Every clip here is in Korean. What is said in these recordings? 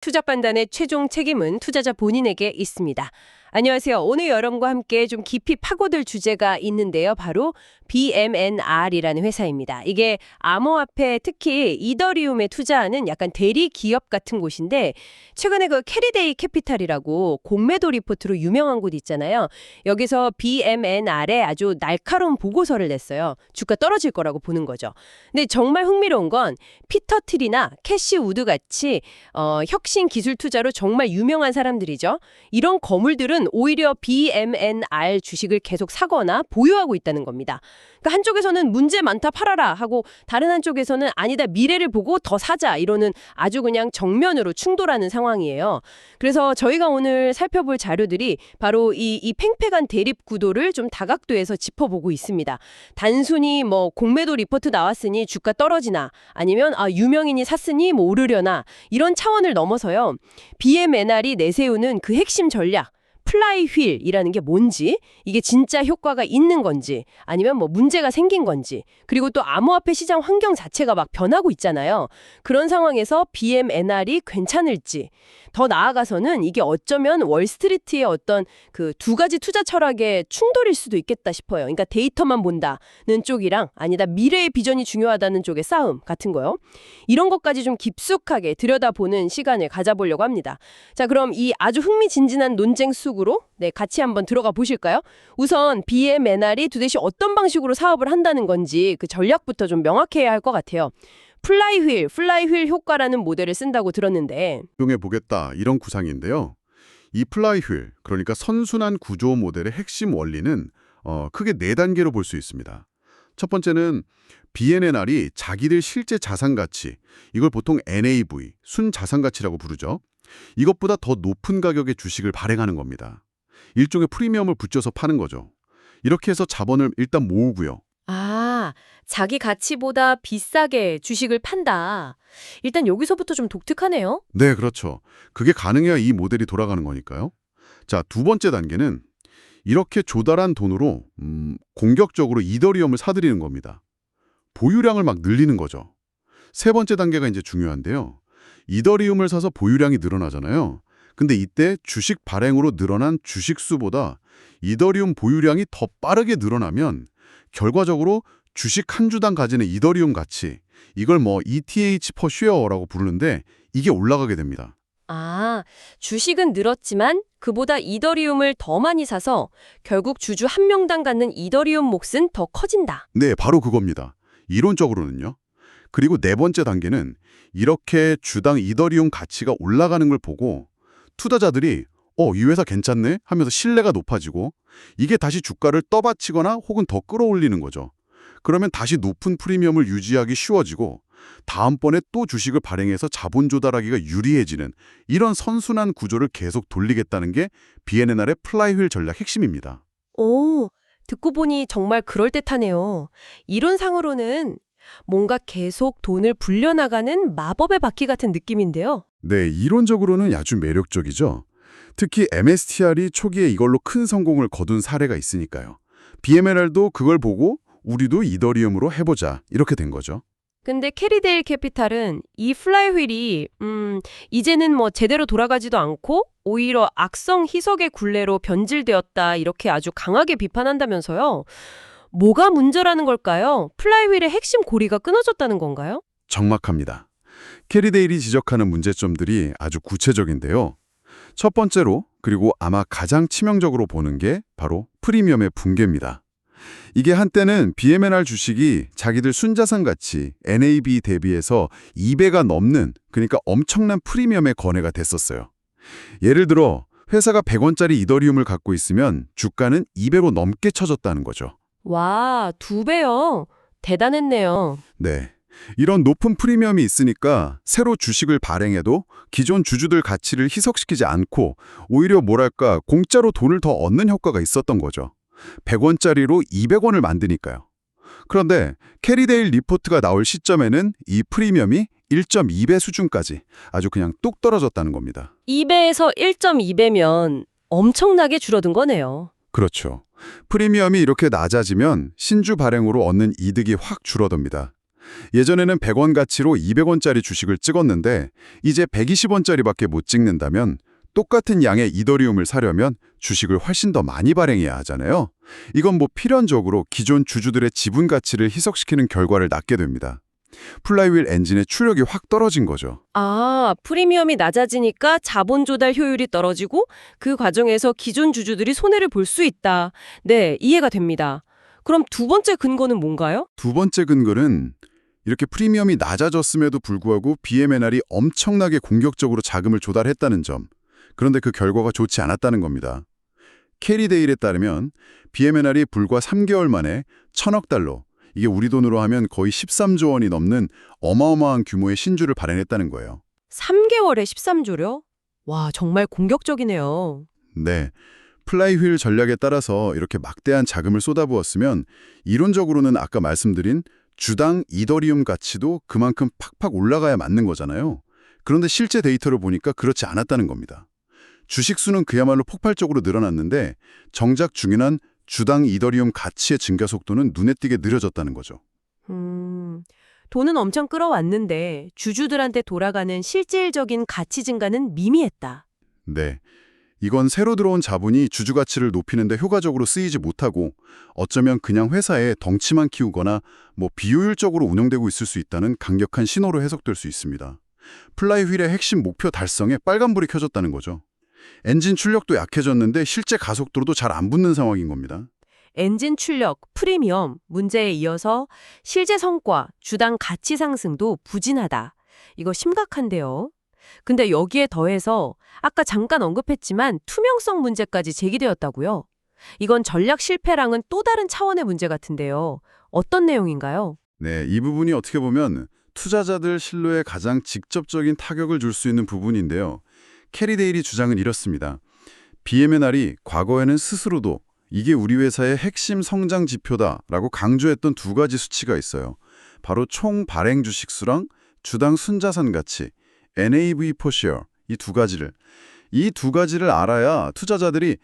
투자 판단의 최종 책임은 투자자 본인에게 있습니다. 안녕하세요. 오늘 여러분과 함께 좀 깊이 파고들 주제가 있는데요. 바로 BMNR이라는 회사입니다. 이게 암호화폐, 특히 이더리움에 투자하는 약간 대리 기업 같은 곳인데 최근에 그 캐리데이 캐피탈이라고 공매도 리포트로 유명한 곳 있잖아요. 여기서 BMNR에 아주 날카로운 보고서를 냈어요. 주가 떨어질 거라고 보는 거죠. 근데 정말 흥미로운 건 피터 틸이나 캐시 우드 같이 혁신 기술 투자로 정말 유명한 사람들이죠. 이런 거물들은 오히려 BMNR 주식을 계속 사거나 보유하고 있다는 겁니다. 그러니까 한쪽에서는 문제 많다 팔아라 하고 다른 한쪽에서는 아니다 미래를 보고 더 사자 이러는 아주 그냥 정면으로 충돌하는 상황이에요. 그래서 저희가 오늘 살펴볼 자료들이 바로 이 팽팽한 대립 구도를 좀 다각도에서 짚어보고 있습니다. 단순히 뭐 공매도 리포트 나왔으니 주가 떨어지나 아니면 유명인이 샀으니 뭐 오르려나 이런 차원을 넘어서요. BMNR이 내세우는 그 핵심 전략 플라이휠이라는 게 뭔지, 이게 진짜 효과가 있는 건지, 아니면 뭐 문제가 생긴 건지, 그리고 또 암호화폐 시장 환경 자체가 막 변하고 있잖아요. 그런 상황에서 BMNR이 괜찮을지, 더 나아가서는 이게 어쩌면 월스트리트의 어떤 그 두 가지 투자 철학의 충돌일 수도 있겠다 싶어요. 그러니까 데이터만 본다는 쪽이랑 아니다 미래의 비전이 중요하다는 쪽의 싸움 같은 거요. 이런 것까지 좀 깊숙하게 들여다보는 시간을 가져보려고 합니다. 자, 그럼 이 아주 흥미진진한 논쟁 속으로 같이 한번 들어가 보실까요? 우선 BMNR이 도대체 어떤 방식으로 사업을 한다는 건지 그 전략부터 좀 명확해야 할 것 같아요. 플라이휠 효과라는 모델을 쓴다고 들었는데 이용해 보겠다 이런 구상인데요. 이 플라이휠, 그러니까 선순환 구조 모델의 핵심 원리는 크게 4단계로 볼 수 있습니다. 첫 번째는 BNNR이 자기들 실제 자산 가치, 이걸 보통 NAV, 순자산가치라고 부르죠. 이것보다 더 높은 가격의 주식을 발행하는 겁니다. 일종의 프리미엄을 붙여서 파는 거죠. 이렇게 해서 자본을 일단 모으고요. 자기 가치보다 비싸게 주식을 판다. 일단 여기서부터 좀 독특하네요. 네, 그렇죠. 그게 가능해야 이 모델이 돌아가는 거니까요. 자, 두 번째 단계는 이렇게 조달한 돈으로 공격적으로 이더리움을 사들이는 겁니다. 보유량을 막 늘리는 거죠. 세 번째 단계가 이제 중요한데요. 이더리움을 사서 보유량이 늘어나잖아요. 근데 이때 주식 발행으로 늘어난 주식 수보다 이더리움 보유량이 더 빠르게 늘어나면 결과적으로 주식 한 주당 가지는 이더리움 가치, 이걸 뭐 ETH per share라고 부르는데 이게 올라가게 됩니다. 주식은 늘었지만 그보다 이더리움을 더 많이 사서 결국 주주 한 명당 갖는 이더리움 몫은 더 커진다. 네, 바로 그겁니다. 이론적으로는요. 그리고 네 번째 단계는 이렇게 주당 이더리움 가치가 올라가는 걸 보고 투자자들이 이 회사 괜찮네 하면서 신뢰가 높아지고 이게 다시 주가를 떠받치거나 혹은 더 끌어올리는 거죠. 그러면 다시 높은 프리미엄을 유지하기 쉬워지고 다음번에 또 주식을 발행해서 자본 조달하기가 유리해지는 이런 선순환 구조를 계속 돌리겠다는 게 BNNR의 플라이휠 전략 핵심입니다. 오, 듣고 보니 정말 그럴듯하네요. 이론상으로는 뭔가 계속 돈을 불려나가는 마법의 바퀴 같은 느낌인데요. 네, 이론적으로는 아주 매력적이죠. 특히 MSTR이 초기에 이걸로 큰 성공을 거둔 사례가 있으니까요. BMNR도 그걸 보고 우리도 이더리움으로 해보자 이렇게 된 거죠. 근데 캐리데일 캐피탈은 이 플라이휠이 이제는 뭐 제대로 돌아가지도 않고 오히려 악성 희석의 굴레로 변질되었다 이렇게 아주 강하게 비판한다면서요. 뭐가 문제라는 걸까요? 플라이휠의 핵심 고리가 끊어졌다는 건가요? 정확합니다. 캐리데일이 지적하는 문제점들이 아주 구체적인데요. 첫 번째로, 그리고 아마 가장 치명적으로 보는 게 바로 프리미엄의 붕괴입니다. 이게 한때는 BMNR 주식이 자기들 순자산 가치 NAV 대비해서 2배가 넘는, 그러니까 엄청난 프리미엄의 거래가 됐었어요. 예를 들어 회사가 100원짜리 이더리움을 갖고 있으면 주가는 200로 넘게 쳐졌다는 거죠. 와, 2배요. 대단했네요. 네. 이런 높은 프리미엄이 있으니까 새로 주식을 발행해도 기존 주주들 가치를 희석시키지 않고 오히려 뭐랄까 공짜로 돈을 더 얻는 효과가 있었던 거죠. 100원짜리로 200원을 만드니까요. 그런데 캐리데일 리포트가 나올 시점에는 이 프리미엄이 1.2배 수준까지 아주 그냥 뚝 떨어졌다는 겁니다. 2배에서 1.2배면 엄청나게 줄어든 거네요. 그렇죠. 프리미엄이 이렇게 낮아지면 신주 발행으로 얻는 이득이 확 줄어듭니다. 예전에는 100원 가치로 200원짜리 주식을 찍었는데 이제 120원짜리밖에 못 찍는다면 똑같은 양의 이더리움을 사려면 주식을 훨씬 더 많이 발행해야 하잖아요. 이건 뭐 필연적으로 기존 주주들의 지분 가치를 희석시키는 결과를 낳게 됩니다. 플라이휠 엔진의 출력이 확 떨어진 거죠. 아, 프리미엄이 낮아지니까 자본 조달 효율이 떨어지고 그 과정에서 기존 주주들이 손해를 볼 수 있다. 네, 이해가 됩니다. 그럼 두 번째 근거는 뭔가요? 두 번째 근거는 이렇게 프리미엄이 낮아졌음에도 불구하고 BMNR이 엄청나게 공격적으로 자금을 조달했다는 점. 그런데 그 결과가 좋지 않았다는 겁니다. 캐리데일에 따르면 BMNR이 불과 3개월 만에 1,000억 달러, 이게 우리 돈으로 하면 거의 13조 원이 넘는 어마어마한 규모의 신주를 발행했다는 거예요. 3개월에 13조요? 와, 정말 공격적이네요. 네, 플라이휠 전략에 따라서 이렇게 막대한 자금을 쏟아부었으면 이론적으로는 아까 말씀드린 주당 이더리움 가치도 그만큼 팍팍 올라가야 맞는 거잖아요. 그런데 실제 데이터를 보니까 그렇지 않았다는 겁니다. 주식 수는 그야말로 폭발적으로 늘어났는데 정작 중요한 주당 이더리움 가치의 증가 속도는 눈에 띄게 느려졌다는 거죠. 돈은 엄청 끌어왔는데 주주들한테 돌아가는 실질적인 가치 증가는 미미했다. 네, 이건 새로 들어온 자본이 주주 가치를 높이는 데 효과적으로 쓰이지 못하고 어쩌면 그냥 회사의 덩치만 키우거나 비효율적으로 운영되고 있을 수 있다는 강력한 신호로 해석될 수 있습니다. 플라이휠의 핵심 목표 달성에 빨간불이 켜졌다는 거죠. 엔진 출력도 약해졌는데 실제 가속도로도 잘 안 붙는 상황인 겁니다. 엔진 출력, 프리미엄, 문제에 이어서 실제 성과, 주당 가치 상승도 부진하다. 이거 심각한데요. 근데 여기에 더해서 아까 잠깐 언급했지만 투명성 문제까지 제기되었다고요. 이건 전략 실패랑은 또 다른 차원의 문제 같은데요. 어떤 내용인가요? 네, 이 부분이 어떻게 보면 투자자들 신뢰에 가장 직접적인 타격을 줄 수 있는 부분인데요. 캐리데일이 주장은 이렇습니다. BMNR이 과거에는 스스로도 이게 우리 회사의 핵심 성장 지표다라고 강조했던 두 가지 수치가 있어요. 바로 총 발행 주식 수랑 주당 순자산 가치, NAV per share, 이 두 가지를 알아야 투자자들이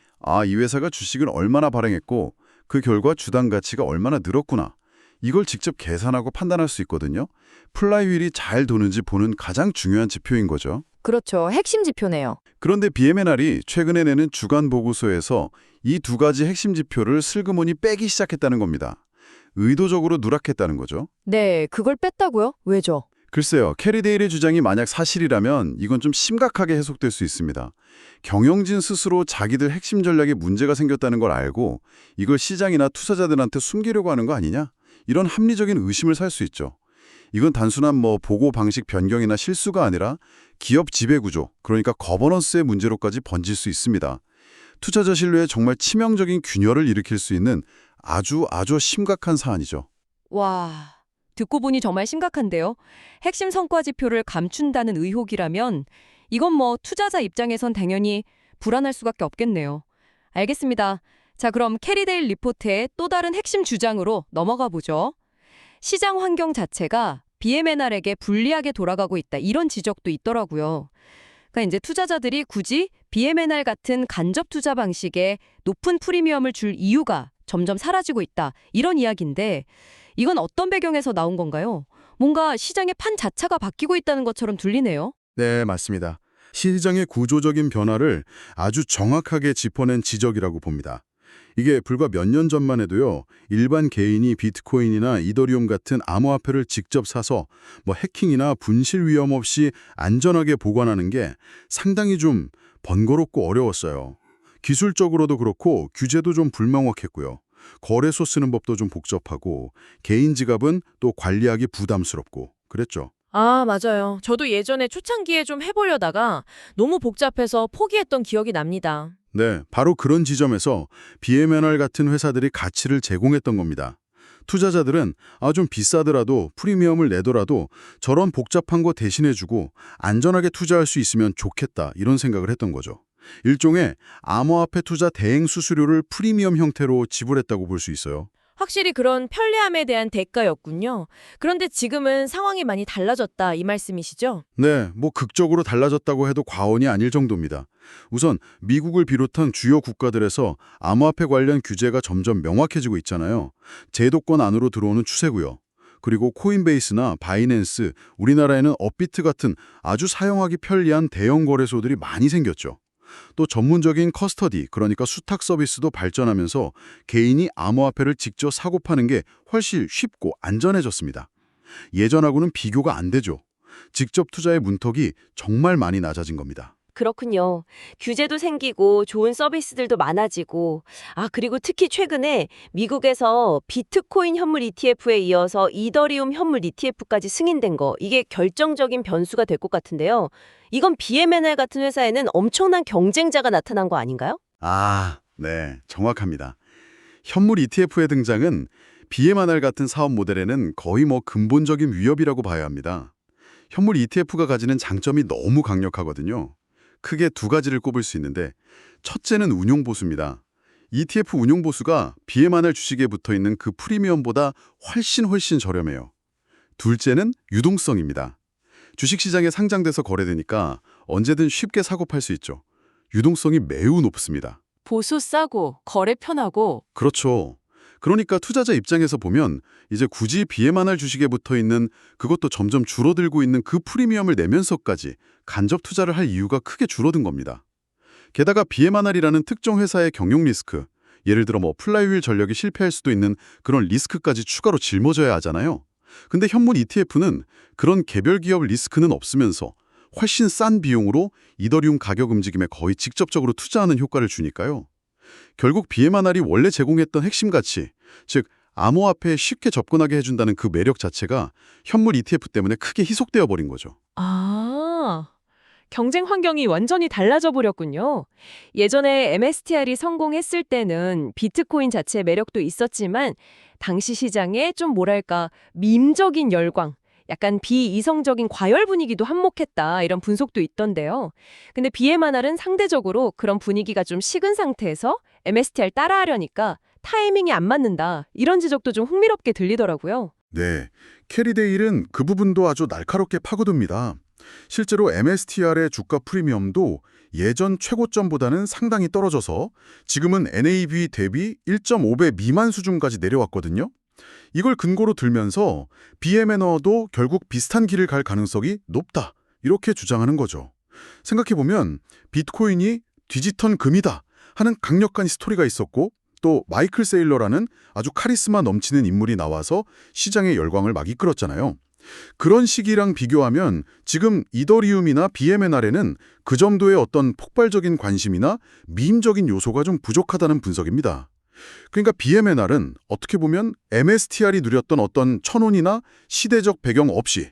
이 회사가 주식을 얼마나 발행했고 그 결과 주당 가치가 얼마나 늘었구나. 이걸 직접 계산하고 판단할 수 있거든요. 플라이휠이 잘 도는지 보는 가장 중요한 지표인 거죠. 그렇죠. 핵심 지표네요. 그런데 BMNR이 최근에 내는 주간 보고서에서 이 두 가지 핵심 지표를 슬그머니 빼기 시작했다는 겁니다. 의도적으로 누락했다는 거죠. 네, 그걸 뺐다고요? 왜죠? 글쎄요, 캐리데일의 주장이 만약 사실이라면 이건 좀 심각하게 해석될 수 있습니다. 경영진 스스로 자기들 핵심 전략에 문제가 생겼다는 걸 알고 이걸 시장이나 투자자들한테 숨기려고 하는 거 아니냐? 이런 합리적인 의심을 살 수 있죠. 이건 단순한 보고 방식 변경이나 실수가 아니라 기업 지배구조, 그러니까 거버넌스의 문제로까지 번질 수 있습니다. 투자자 신뢰에 정말 치명적인 균열을 일으킬 수 있는 아주 심각한 사안이죠. 와, 듣고 보니 정말 심각한데요. 핵심 성과 지표를 감춘다는 의혹이라면 이건 투자자 입장에선 당연히 불안할 수밖에 없겠네요. 알겠습니다. 자, 그럼 캐리데일 리포트의 또 다른 핵심 주장으로 넘어가 보죠. 시장 환경 자체가 BMNR에게 불리하게 돌아가고 있다. 이런 지적도 있더라고요. 그러니까 이제 투자자들이 굳이 BMNR 같은 간접 투자 방식에 높은 프리미엄을 줄 이유가 점점 사라지고 있다. 이런 이야기인데 이건 어떤 배경에서 나온 건가요? 뭔가 시장의 판 자체가 바뀌고 있다는 것처럼 들리네요. 네, 맞습니다. 시장의 구조적인 변화를 아주 정확하게 짚어낸 지적이라고 봅니다. 이게 불과 몇 년 전만 해도요, 일반 개인이 비트코인이나 이더리움 같은 암호화폐를 직접 사서 해킹이나 분실 위험 없이 안전하게 보관하는 게 상당히 좀 번거롭고 어려웠어요. 기술적으로도 그렇고 규제도 좀 불명확했고요. 거래소 쓰는 법도 좀 복잡하고 개인 지갑은 또 관리하기 부담스럽고 그랬죠. 아, 맞아요. 저도 예전에 초창기에 좀 해보려다가 너무 복잡해서 포기했던 기억이 납니다. 네, 바로 그런 지점에서 BMNR 같은 회사들이 가치를 제공했던 겁니다. 투자자들은 좀 비싸더라도 프리미엄을 내더라도 저런 복잡한 거 대신해주고 안전하게 투자할 수 있으면 좋겠다 이런 생각을 했던 거죠. 일종의 암호화폐 투자 대행 수수료를 프리미엄 형태로 지불했다고 볼 수 있어요. 확실히 그런 편리함에 대한 대가였군요. 그런데 지금은 상황이 많이 달라졌다 이 말씀이시죠? 네, 극적으로 달라졌다고 해도 과언이 아닐 정도입니다. 우선 미국을 비롯한 주요 국가들에서 암호화폐 관련 규제가 점점 명확해지고 있잖아요. 제도권 안으로 들어오는 추세고요. 그리고 코인베이스나 바이낸스, 우리나라에는 업비트 같은 아주 사용하기 편리한 대형 거래소들이 많이 생겼죠. 또 전문적인 커스터디, 그러니까 수탁 서비스도 발전하면서 개인이 암호화폐를 직접 사고 파는 게 훨씬 쉽고 안전해졌습니다. 예전하고는 비교가 안 되죠. 직접 투자의 문턱이 정말 많이 낮아진 겁니다. 그렇군요. 규제도 생기고 좋은 서비스들도 많아지고, 그리고 특히 최근에 미국에서 비트코인 현물 ETF에 이어서 이더리움 현물 ETF까지 승인된 거, 이게 결정적인 변수가 될 것 같은데요. 이건 BMNR 같은 회사에는 엄청난 경쟁자가 나타난 거 아닌가요? 네, 정확합니다. 현물 ETF의 등장은 BMNR 같은 사업 모델에는 거의 근본적인 위협이라고 봐야 합니다. 현물 ETF가 가지는 장점이 너무 강력하거든요. 크게 두 가지를 꼽을 수 있는데, 첫째는 운용보수입니다. ETF 운용보수가 BMNR 주식에 붙어있는 그 프리미엄보다 훨씬 저렴해요. 둘째는 유동성입니다. 주식시장에 상장돼서 거래되니까 언제든 쉽게 사고 팔 수 있죠. 유동성이 매우 높습니다. 보수 싸고 거래 편하고. 그렇죠. 그러니까 투자자 입장에서 보면 이제 굳이 BMNR 주식에 붙어있는, 그것도 점점 줄어들고 있는 그 프리미엄을 내면서까지 간접 투자를 할 이유가 크게 줄어든 겁니다. 게다가 BMNR이라는 특정 회사의 경영 리스크, 예를 들어 플라이휠 전력이 실패할 수도 있는 그런 리스크까지 추가로 짊어져야 하잖아요. 근데 현물 ETF는 그런 개별 기업 리스크는 없으면서 훨씬 싼 비용으로 이더리움 가격 움직임에 거의 직접적으로 투자하는 효과를 주니까요. 결국 BMNR이 원래 제공했던 핵심 가치, 즉 암호화폐에 쉽게 접근하게 해준다는 그 매력 자체가 현물 ETF 때문에 크게 희석되어 버린 거죠. 경쟁 환경이 완전히 달라져 버렸군요. 예전에 MSTR이 성공했을 때는 비트코인 자체의 매력도 있었지만 당시 시장에 좀 밈적인 열광, 약간 비이성적인 과열 분위기도 한몫했다, 이런 분석도 있던데요. 근데 BMNR은 상대적으로 그런 분위기가 좀 식은 상태에서 MSTR 따라하려니까 타이밍이 안 맞는다, 이런 지적도 좀 흥미롭게 들리더라고요. 네, 캐리데일은 그 부분도 아주 날카롭게 파고듭니다. 실제로 MSTR의 주가 프리미엄도 예전 최고점보다는 상당히 떨어져서 지금은 NAV 대비 1.5배 미만 수준까지 내려왔거든요. 이걸 근거로 들면서 BMNR도 결국 비슷한 길을 갈 가능성이 높다, 이렇게 주장하는 거죠. 생각해보면 비트코인이 디지털 금이다 하는 강력한 스토리가 있었고, 또 마이클 세일러라는 아주 카리스마 넘치는 인물이 나와서 시장의 열광을 막 이끌었잖아요. 그런 시기랑 비교하면 지금 이더리움이나 BMNR에는 그 정도의 어떤 폭발적인 관심이나 밈적인 요소가 좀 부족하다는 분석입니다. 그러니까 BMNR은 어떻게 보면 MSTR이 누렸던 어떤 천운이나 시대적 배경 없이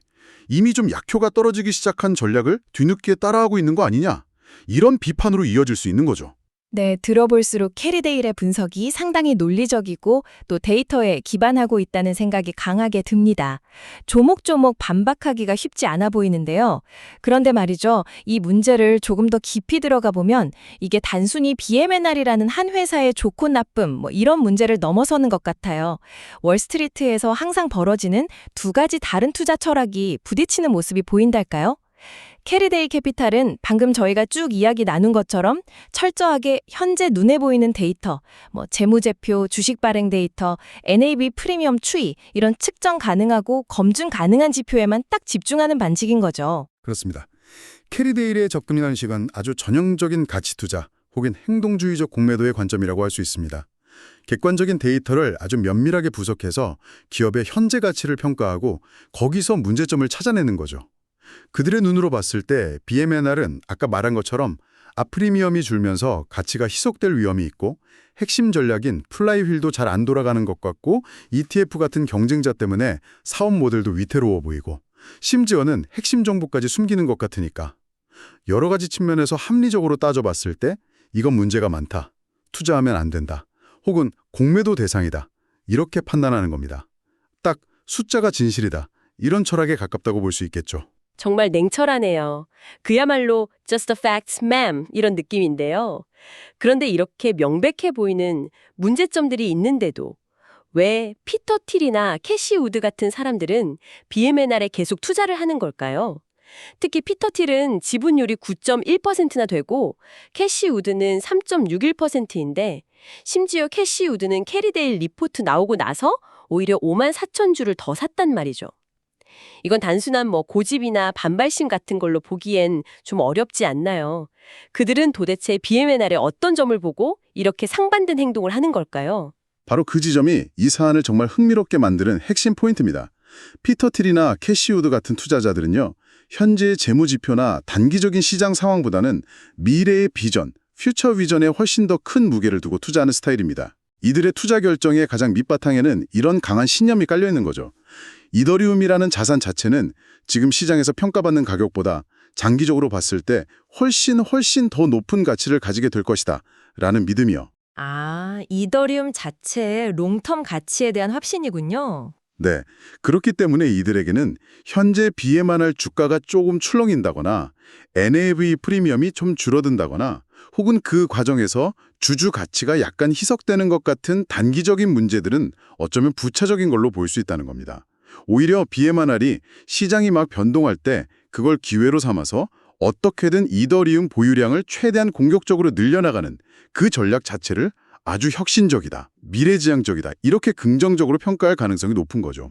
이미 좀 약효가 떨어지기 시작한 전략을 뒤늦게 따라하고 있는 거 아니냐, 이런 비판으로 이어질 수 있는 거죠. 네, 들어볼수록 캐리데일의 분석이 상당히 논리적이고 또 데이터에 기반하고 있다는 생각이 강하게 듭니다. 조목조목 반박하기가 쉽지 않아 보이는데요. 그런데 말이죠, 이 문제를 조금 더 깊이 들어가 보면 이게 단순히 BMNR이라는 한 회사의 좋고 나쁨 이런 문제를 넘어서는 것 같아요. 월스트리트에서 항상 벌어지는 두 가지 다른 투자 철학이 부딪히는 모습이 보인달까요? 캐리데일 캐피탈은 방금 저희가 쭉 이야기 나눈 것처럼 철저하게 현재 눈에 보이는 데이터, 재무제표, 주식 발행 데이터, NAV 프리미엄 추이, 이런 측정 가능하고 검증 가능한 지표에만 딱 집중하는 반칙인 거죠. 그렇습니다. 캐리데일의 접근이라는 식은 아주 전형적인 가치 투자 혹은 행동주의적 공매도의 관점이라고 할 수 있습니다. 객관적인 데이터를 아주 면밀하게 분석해서 기업의 현재 가치를 평가하고 거기서 문제점을 찾아내는 거죠. 그들의 눈으로 봤을 때 BMNR은 아까 말한 것처럼 앞프리미엄이 줄면서 가치가 희석될 위험이 있고 핵심 전략인 플라이휠도 잘 안 돌아가는 것 같고 ETF 같은 경쟁자 때문에 사업 모델도 위태로워 보이고 심지어는 핵심 정보까지 숨기는 것 같으니까 여러 가지 측면에서 합리적으로 따져봤을 때 이건 문제가 많다, 투자하면 안 된다, 혹은 공매도 대상이다, 이렇게 판단하는 겁니다. 딱 숫자가 진실이다, 이런 철학에 가깝다고 볼 수 있겠죠. 정말 냉철하네요. 그야말로 just the facts, ma'am, 이런 느낌인데요. 그런데 이렇게 명백해 보이는 문제점들이 있는데도 왜 피터 틸이나 캐시 우드 같은 사람들은 BMNR에 계속 투자를 하는 걸까요? 특히 피터 틸은 지분율이 9.1%나 되고 캐시 우드는 3.61%인데 심지어 캐시 우드는 캐리데일 리포트 나오고 나서 오히려 5만 4천 주를 더 샀단 말이죠. 이건 단순한 고집이나 반발심 같은 걸로 보기엔 좀 어렵지 않나요? 그들은 도대체 BMNR의 어떤 점을 보고 이렇게 상반된 행동을 하는 걸까요? 바로 그 지점이 이 사안을 정말 흥미롭게 만드는 핵심 포인트입니다. 피터 틸이나 캐시 우드 같은 투자자들은요, 현재의 재무지표나 단기적인 시장 상황보다는 미래의 비전, 퓨처 비전에 훨씬 더 큰 무게를 두고 투자하는 스타일입니다. 이들의 투자 결정의 가장 밑바탕에는 이런 강한 신념이 깔려 있는 거죠. 이더리움이라는 자산 자체는 지금 시장에서 평가받는 가격보다 장기적으로 봤을 때 훨씬 더 높은 가치를 가지게 될 것이다 라는 믿음이요. 아, 이더리움 자체의 롱텀 가치에 대한 확신이군요. 네, 그렇기 때문에 이들에게는 현재 BMNR 주가가 조금 출렁인다거나 NAV 프리미엄이 좀 줄어든다거나 혹은 그 과정에서 주주 가치가 약간 희석되는 것 같은 단기적인 문제들은 어쩌면 부차적인 걸로 보일 수 있다는 겁니다. 오히려 BMNR이 시장이 막 변동할 때 그걸 기회로 삼아서 어떻게든 이더리움 보유량을 최대한 공격적으로 늘려나가는 그 전략 자체를 아주 혁신적이다, 미래지향적이다 이렇게 긍정적으로 평가할 가능성이 높은 거죠.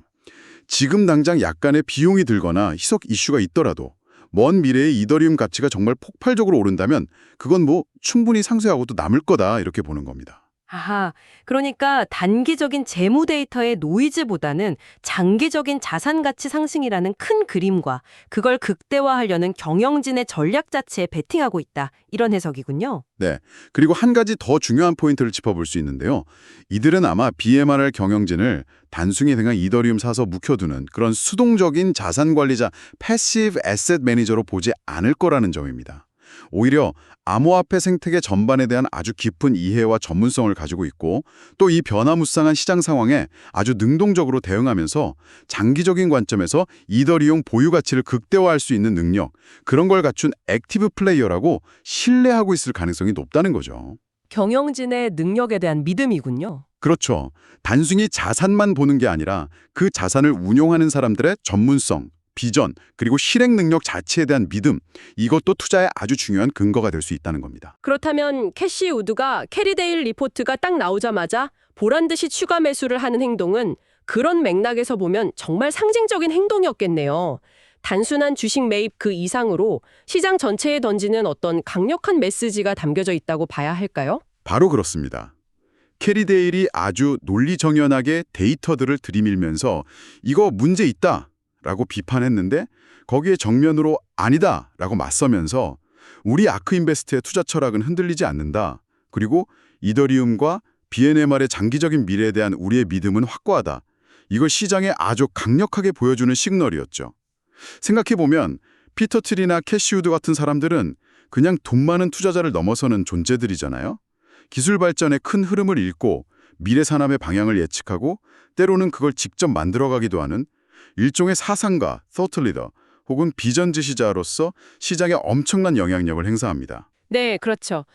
지금 당장 약간의 비용이 들거나 희석 이슈가 있더라도 먼 미래에 이더리움 가치가 정말 폭발적으로 오른다면 그건 충분히 상쇄하고도 남을 거다 이렇게 보는 겁니다. 아하, 그러니까 단기적인 재무 데이터의 노이즈보다는 장기적인 자산 가치 상승이라는 큰 그림과 그걸 극대화하려는 경영진의 전략 자체에 베팅하고 있다. 이런 해석이군요. 네, 그리고 한 가지 더 중요한 포인트를 짚어볼 수 있는데요. 이들은 아마 BMNR 경영진을 단순히 그냥 이더리움 사서 묵혀두는 그런 수동적인 자산관리자, 패시브 애셋 매니저로 보지 않을 거라는 점입니다. 오히려 암호화폐 생태계 전반에 대한 아주 깊은 이해와 전문성을 가지고 있고 또 이 변화무쌍한 시장 상황에 아주 능동적으로 대응하면서 장기적인 관점에서 이더리움 보유 가치를 극대화할 수 있는 능력, 그런 걸 갖춘 액티브 플레이어라고 신뢰하고 있을 가능성이 높다는 거죠. 경영진의 능력에 대한 믿음이군요. 그렇죠. 단순히 자산만 보는 게 아니라 그 자산을 운용하는 사람들의 전문성, 비전, 그리고 실행 능력 자체에 대한 믿음, 이것도 투자의 아주 중요한 근거가 될 수 있다는 겁니다. 그렇다면 캐시 우드가 캐리데일 리포트가 딱 나오자마자 보란듯이 추가 매수를 하는 행동은 그런 맥락에서 보면 정말 상징적인 행동이었겠네요. 단순한 주식 매입 그 이상으로 시장 전체에 던지는 어떤 강력한 메시지가 담겨져 있다고 봐야 할까요? 바로 그렇습니다. 캐리데일이 아주 논리정연하게 데이터들을 들이밀면서 이거 문제 있다 라고 비판했는데 거기에 정면으로 아니다 라고 맞서면서 우리 아크인베스트의 투자 철학은 흔들리지 않는다. 그리고 이더리움과 BNMR의 장기적인 미래에 대한 우리의 믿음은 확고하다. 이걸 시장에 아주 강력하게 보여주는 시그널이었죠. 생각해보면 피터 틸이나 캐시 우드 같은 사람들은 그냥 돈 많은 투자자를 넘어서는 존재들이잖아요. 기술 발전의 큰 흐름을 읽고 미래 산업의 방향을 예측하고 때로는 그걸 직접 만들어가기도 하는 일종의 사상가, thought leader 혹은 비전 지시자로서 시장에 엄청난 영향력을 행사합니다. 네, 그렇죠.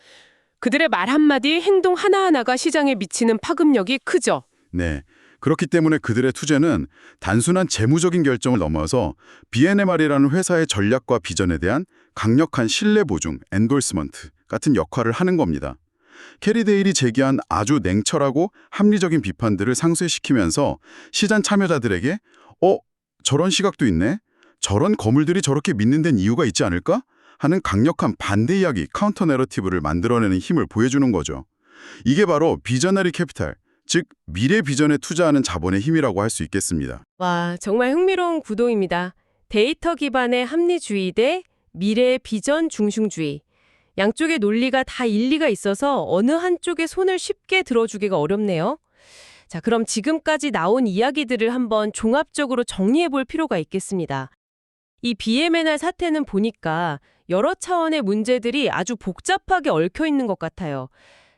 그들의 말 한마디, 행동 하나하나가 시장에 미치는 파급력이 크죠. 네, 그렇기 때문에 그들의 투자는 단순한 재무적인 결정을 넘어서 BNMR이라는 회사의 전략과 비전에 대한 강력한 신뢰 보증, 엔돌스먼트 같은 역할을 하는 겁니다. 캐리데일이 제기한 아주 냉철하고 합리적인 비판들을 상쇄시키면서 시장 참여자들에게 저런 시각도 있네? 저런 거물들이 저렇게 믿는 데는 이유가 있지 않을까? 하는 강력한 반대 이야기, 카운터 내러티브를 만들어내는 힘을 보여주는 거죠. 이게 바로 비저너리 캐피탈, 즉 미래 비전에 투자하는 자본의 힘이라고 할 수 있겠습니다. 와, 정말 흥미로운 구도입니다. 데이터 기반의 합리주의 대 미래의 비전 중심주의. 양쪽의 논리가 다 일리가 있어서 어느 한쪽의 손을 쉽게 들어주기가 어렵네요. 자, 그럼 지금까지 나온 이야기들을 한번 종합적으로 정리해 볼 필요가 있겠습니다. 이 BMNR 사태는 보니까 여러 차원의 문제들이 아주 복잡하게 얽혀 있는 것 같아요.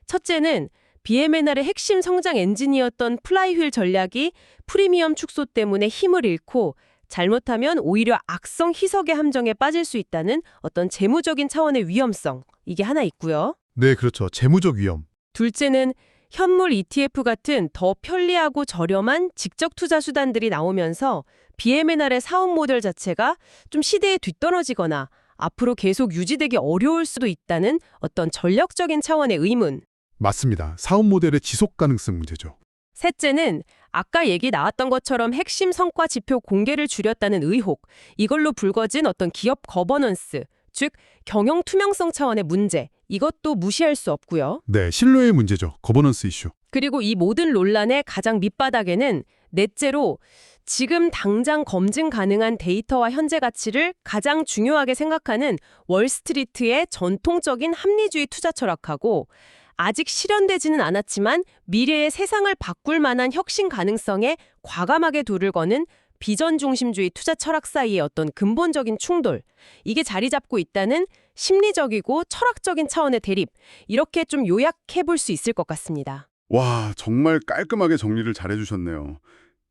첫째는 BMNR의 핵심 성장 엔진이었던 플라이휠 전략이 프리미엄 축소 때문에 힘을 잃고 잘못하면 오히려 악성 희석의 함정에 빠질 수 있다는 어떤 재무적인 차원의 위험성, 이게 하나 있고요. 네, 그렇죠. 재무적 위험. 둘째는 현물 ETF 같은 더 편리하고 저렴한 직접 투자 수단들이 나오면서 BMNR의 사업 모델 자체가 좀 시대에 뒤떨어지거나 앞으로 계속 유지되기 어려울 수도 있다는 어떤 전략적인 차원의 의문. 맞습니다. 사업 모델의 지속 가능성 문제죠. 셋째는 아까 얘기 나왔던 것처럼 핵심 성과 지표 공개를 줄였다는 의혹, 이걸로 불거진 어떤 기업 거버넌스, 즉 경영 투명성 차원의 문제, 이것도 무시할 수 없고요. 네, 신뢰의 문제죠. 거버넌스 이슈. 그리고 이 모든 논란의 가장 밑바닥에는 넷째로 지금 당장 검증 가능한 데이터와 현재 가치를 가장 중요하게 생각하는 월스트리트의 전통적인 합리주의 투자 철학하고 아직 실현되지는 않았지만 미래의 세상을 바꿀 만한 혁신 가능성에 과감하게 돌을 거는 비전 중심주의 투자 철학 사이의 어떤 근본적인 충돌, 이게 자리 잡고 있다는 심리적이고 철학적인 차원의 대립, 이렇게 좀 요약해 볼 수 있을 것 같습니다. 와, 정말 깔끔하게 정리를 잘해주셨네요.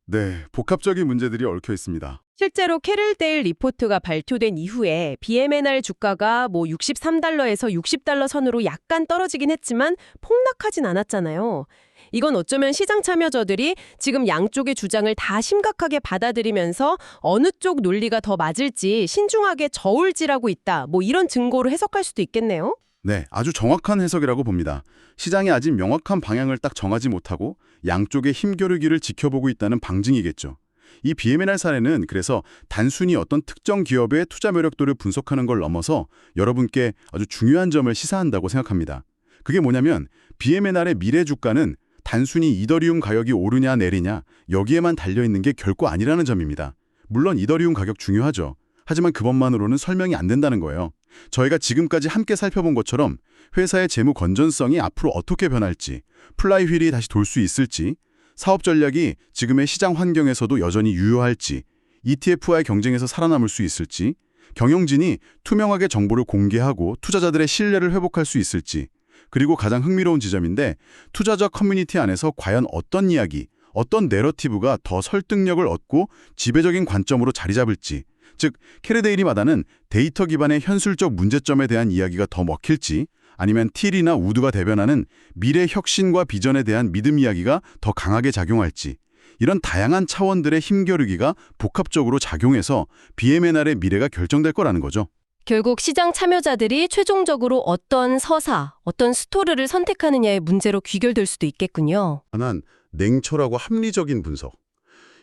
네, 복합적인 문제들이 얽혀 있습니다. 실제로 캐럴데일 리포트가 발표된 이후에 BMNR 주가가 63달러에서 60달러 선으로 약간 떨어지긴 했지만 폭락하진 않았잖아요. 이건 어쩌면 시장 참여자들이 지금 양쪽의 주장을 다 심각하게 받아들이면서 어느 쪽 논리가 더 맞을지 신중하게 저울질하고 있다, 이런 증거로 해석할 수도 있겠네요. 네, 아주 정확한 해석이라고 봅니다. 시장이 아직 명확한 방향을 딱 정하지 못하고 양쪽의 힘겨루기를 지켜보고 있다는 방증이겠죠. 이 BMNR 사례는 그래서 단순히 어떤 특정 기업의 투자 매력도를 분석하는 걸 넘어서 여러분께 아주 중요한 점을 시사한다고 생각합니다. 그게 뭐냐면 BMNR의 미래 주가는 단순히 이더리움 가격이 오르냐 내리냐 여기에만 달려있는 게 결코 아니라는 점입니다. 물론 이더리움 가격 중요하죠. 하지만 그것만으로는 설명이 안 된다는 거예요. 저희가 지금까지 함께 살펴본 것처럼 회사의 재무 건전성이 앞으로 어떻게 변할지, 플라이휠이 다시 돌 수 있을지, 사업 전략이 지금의 시장 환경에서도 여전히 유효할지, ETF와의 경쟁에서 살아남을 수 있을지, 경영진이 투명하게 정보를 공개하고 투자자들의 신뢰를 회복할 수 있을지, 그리고 가장 흥미로운 지점인데 투자자 커뮤니티 안에서 과연 어떤 이야기, 어떤 내러티브가 더 설득력을 얻고 지배적인 관점으로 자리 잡을지, 즉 캐리데일이 마다는 데이터 기반의 현실적 문제점에 대한 이야기가 더 먹힐지 아니면 틸이나 우드가 대변하는 미래 혁신과 비전에 대한 믿음 이야기가 더 강하게 작용할지 이런 다양한 차원들의 힘겨루기가 복합적으로 작용해서 BMNR의 미래가 결정될 거라는 거죠. 결국 시장 참여자들이 최종적으로 어떤 서사, 어떤 스토리를 선택하느냐의 문제로 귀결될 수도 있겠군요. 난 냉철하고 합리적인 분석.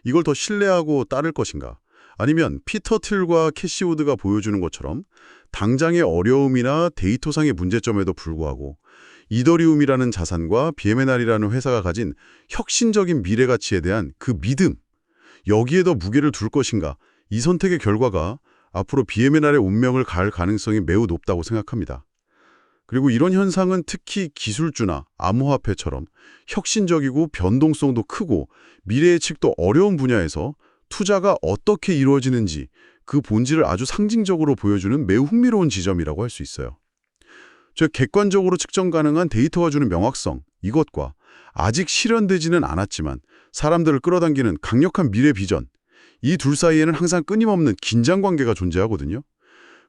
이걸 더 신뢰하고 따를 것인가? 아니면 피터 틸과 캐시 우드가 보여주는 것처럼 당장의 어려움이나 데이터상의 문제점에도 불구하고 이더리움이라는 자산과 BMNR이라는 회사가 가진 혁신적인 미래 가치에 대한 그 믿음, 여기에 더 무게를 둘 것인가? 이 선택의 결과가 앞으로 BMNR의 운명을 가할 가능성이 매우 높다고 생각합니다. 그리고 이런 현상은 특히 기술주나 암호화폐처럼 혁신적이고 변동성도 크고 미래 예측도 어려운 분야에서 투자가 어떻게 이루어지는지 그 본질을 아주 상징적으로 보여주는 매우 흥미로운 지점이라고 할 수 있어요. 즉 객관적으로 측정 가능한 데이터가 주는 명확성, 이것과 아직 실현되지는 않았지만 사람들을 끌어당기는 강력한 미래 비전, 이 둘 사이에는 항상 끊임없는 긴장 관계가 존재하거든요.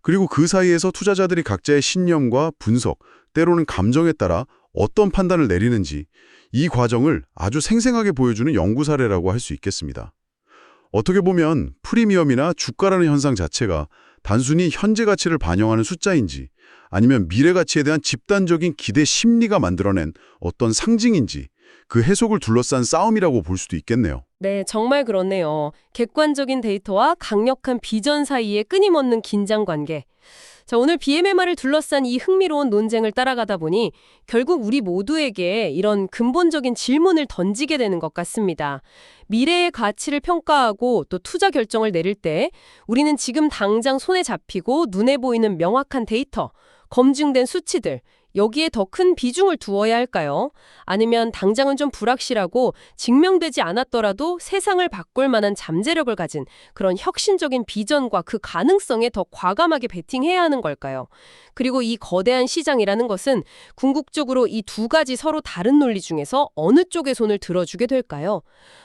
그리고 그 사이에서 투자자들이 각자의 신념과 분석, 때로는 감정에 따라 어떤 판단을 내리는지 이 과정을 아주 생생하게 보여주는 연구 사례라고 할 수 있겠습니다. 어떻게 보면 프리미엄이나 주가라는 현상 자체가 단순히 현재 가치를 반영하는 숫자인지 아니면 미래 가치에 대한 집단적인 기대 심리가 만들어낸 어떤 상징인지 그 해석을 둘러싼 싸움이라고 볼 수도 있겠네요. 네, 정말 그렇네요. 객관적인 데이터와 강력한 비전 사이의 끊임없는 긴장 관계. 자, 오늘 BMNR을 둘러싼 이 흥미로운 논쟁을 따라가다 보니 결국 우리 모두에게 이런 근본적인 질문을 던지게 되는 것 같습니다. 미래의 가치를 평가하고 또 투자 결정을 내릴 때 우리는 지금 당장 손에 잡히고 눈에 보이는 명확한 데이터, 검증된 수치들, 여기에 더 큰 비중을 두어야 할까요? 아니면 당장은 좀 불확실하고 증명되지 않았더라도 세상을 바꿀 만한 잠재력을 가진 그런 혁신적인 비전과 그 가능성에 더 과감하게 베팅해야 하는 걸까요? 그리고 이 거대한 시장이라는 것은 궁극적으로 이 두 가지 서로 다른 논리 중에서 어느 쪽의 손을 들어주게 될까요?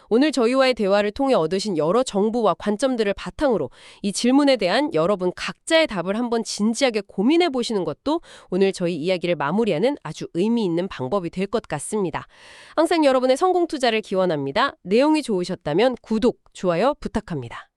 오늘 저희와의 대화를 통해 얻으신 여러 정보와 관점들을 바탕으로 이 질문에 대한 여러분 각자의 답을 한번 진지하게 고민해 보시는 것도 오늘 저희 이야기를 마무리하는 아주 의미 있는 방법이 될 것 같습니다. 항상 여러분의 성공 투자를 기원합니다. 내용이 좋으셨다면 구독, 좋아요 부탁합니다.